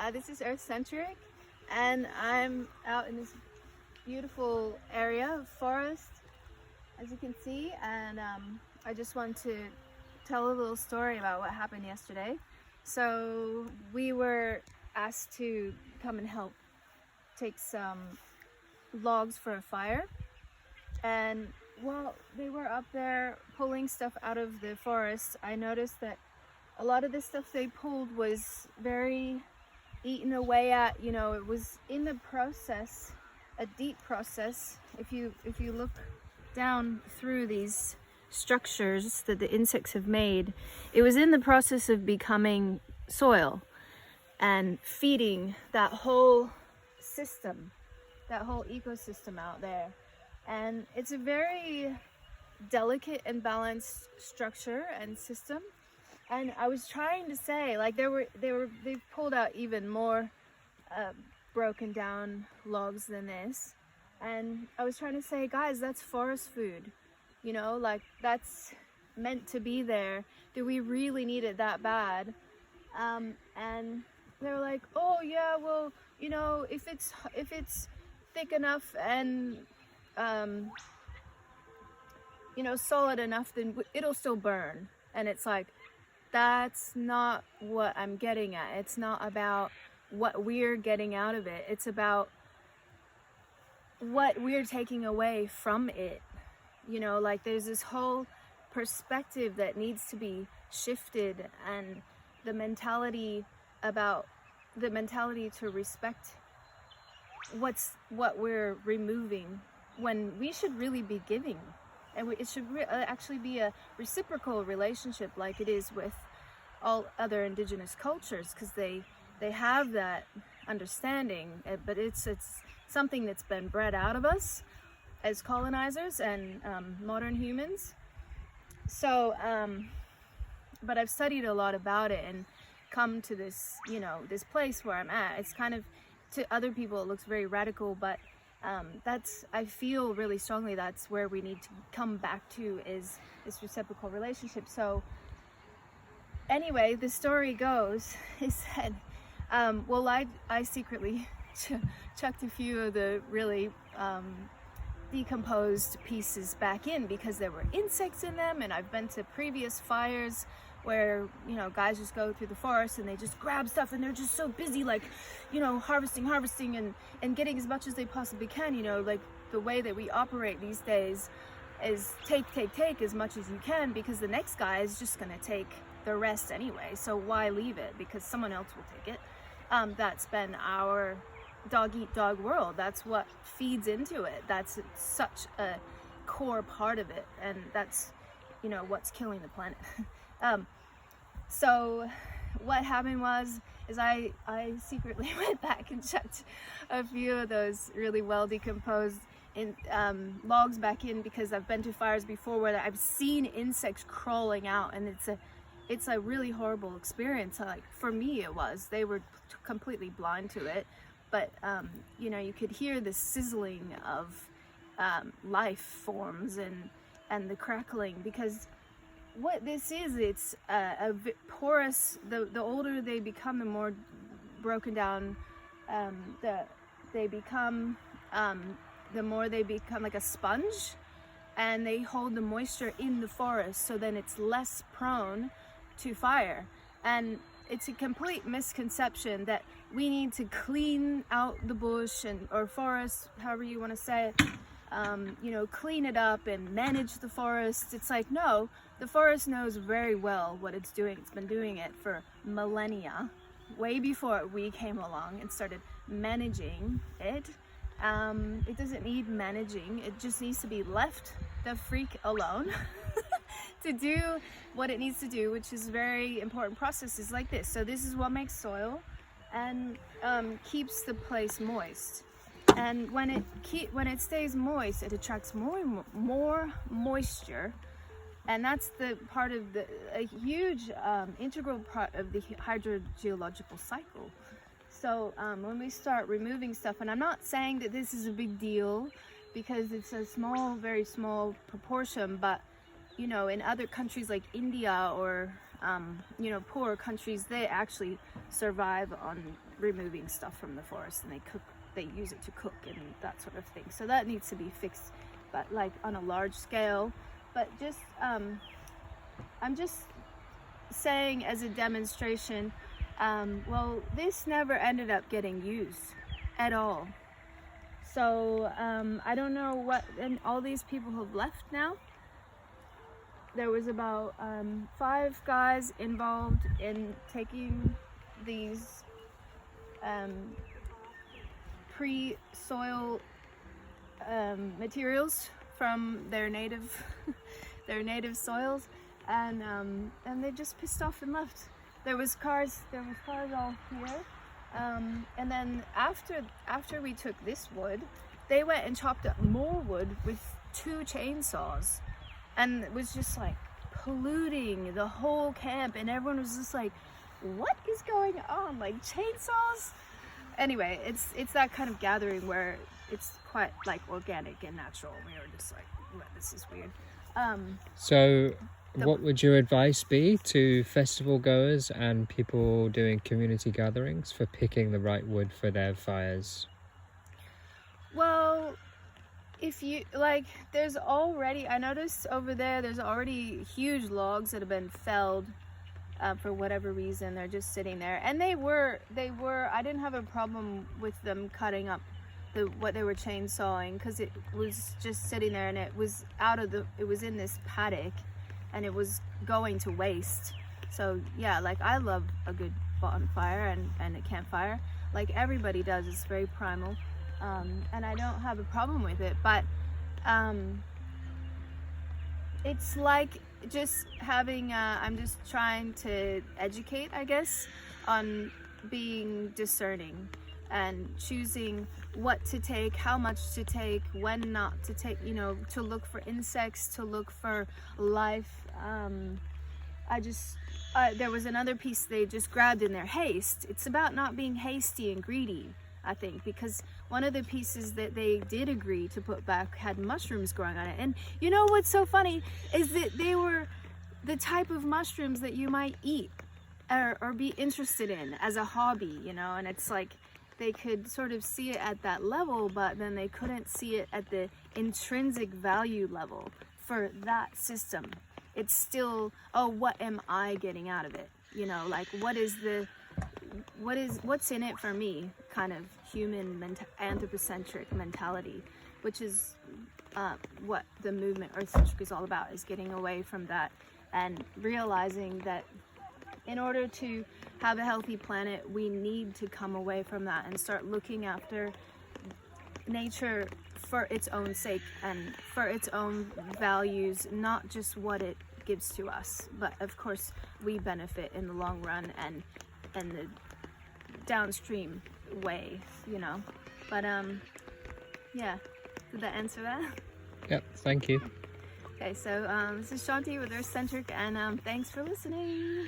This is Earth.Centric, and I'm out in this beautiful area of forest, as you can see, and I just want to tell a little story about what happened yesterday. So we were asked to come and help take some logs for a fire, and while they were up there pulling stuff out of the forest, I noticed that a lot of the stuff they pulled was very eaten away at. It was in the process, a deep process. If you look down through these structures that the insects have made, it was in the process of becoming soil and feeding that whole system, that whole ecosystem out there. And it's a very delicate and balanced structure and system. And I was trying to say, like, they've pulled out even more broken down logs than this. And I was trying to say, guys, that's forest food. Like, that's meant to be there. Do we really need it that bad? And they were like, oh yeah, well, if it's thick enough and solid enough, then it'll still burn. And it's like, that's not what I'm getting at. It's not about what we're getting out of it. It's about what we're taking away from it. Like, there's this whole perspective that needs to be shifted, and the mentality to respect what we're removing, when we should really be giving. And it should actually be a reciprocal relationship, like it is with all other indigenous cultures, because they have that understanding. But it's something that's been bred out of us as colonizers and modern humans. So, but I've studied a lot about it and come to this, this place where I'm at. It's kind of, to other people, it looks very radical, but I feel really strongly that's where we need to come back to, is this reciprocal relationship. So anyway, the story goes is that I secretly chucked a few of the really decomposed pieces back in because there were insects in them. And I've been to previous fires where guys just go through the forest and they just grab stuff, and they're just so busy, like, harvesting and getting as much as they possibly can. Like, the way that we operate these days is take as much as you can, because the next guy is just going to take the rest anyway, so why leave it, because someone else will take it. That's been our dog eat dog world. That's what feeds into it. That's such a core part of it, and that's what's killing the planet. So what happened is I secretly went back and checked a few of those really well decomposed logs back in, because I've been to fires before where I've seen insects crawling out, and it's a really horrible experience. Like, for me it was. They were completely blind to it, but you could hear the sizzling of life forms and the crackling, because what this is, it's a porous. The older they become, the more broken down they become. The more they become like a sponge, and they hold the moisture in the forest, so then it's less prone to fire. And it's a complete misconception that we need to clean out the bush or forest, however you want to say it, clean it up and manage the forest. It's like, no, the forest knows very well what it's doing. It's been doing it for millennia, way before we came along and started managing it. It doesn't need managing. It just needs to be left the freak alone to do what it needs to do, which is very important processes like this. So this is what makes soil and keeps the place moist. And when it stays moist, it attracts more moisture, and that's the part of a huge integral part of the hydrogeological cycle. So when we start removing stuff, and I'm not saying that this is a big deal, because it's a very small proportion, but in other countries like India or poorer countries, they actually survive on removing stuff from the forest, and they use it to cook and that sort of thing. So that needs to be fixed, but like on a large scale. But just I'm just saying as a demonstration, well, this never ended up getting used at all. So I don't know what, and all these people have left now. There was about 5 guys involved in taking these pre-soil materials from their native soils, and they just pissed off and left. There was cars all here, and then after we took this wood, they went and chopped up more wood with 2 chainsaws, and it was just like polluting the whole camp, and everyone was just like, what is going on, like chainsaws? Anyway, it's that kind of gathering where it's quite like organic and natural. We were just like, well, this is weird. So what would your advice be to festival goers and people doing community gatherings for picking the right wood for their fires? Well, if you like, I noticed over there's already huge logs that have been felled for whatever reason. They're just sitting there, and they were I didn't have a problem with them cutting up what they were chainsawing, because it was just sitting there, and it was in this paddock, and it was going to waste. So yeah, like I love a good bonfire and a campfire, like everybody does. It's very primal, and I don't have a problem with it, but it's like just having I'm just trying to educate, I guess, on being discerning and choosing what to take, how much to take, when not to take, to look for insects, to look for life. There was another piece they just grabbed in their haste. It's about not being hasty and greedy, I think, because one of the pieces that they did agree to put back had mushrooms growing on it. And you know what's so funny is that they were the type of mushrooms that you might eat or be interested in as a hobby, and it's like they could sort of see it at that level, but then they couldn't see it at the intrinsic value level for that system. It's still, oh, what am I getting out of it? Like what's in it for me, kind of human anthropocentric mentality, which is what the movement Earth.Centric is all about, is getting away from that and realizing that in order to have a healthy planet, we need to come away from that and start looking after nature for its own sake and for its own values, not just what it gives to us, but of course we benefit in the long run and the downstream way, but yeah, did that answer that? Yep, thank you. Okay, so this is Shanti with Earth.Centric, and thanks for listening.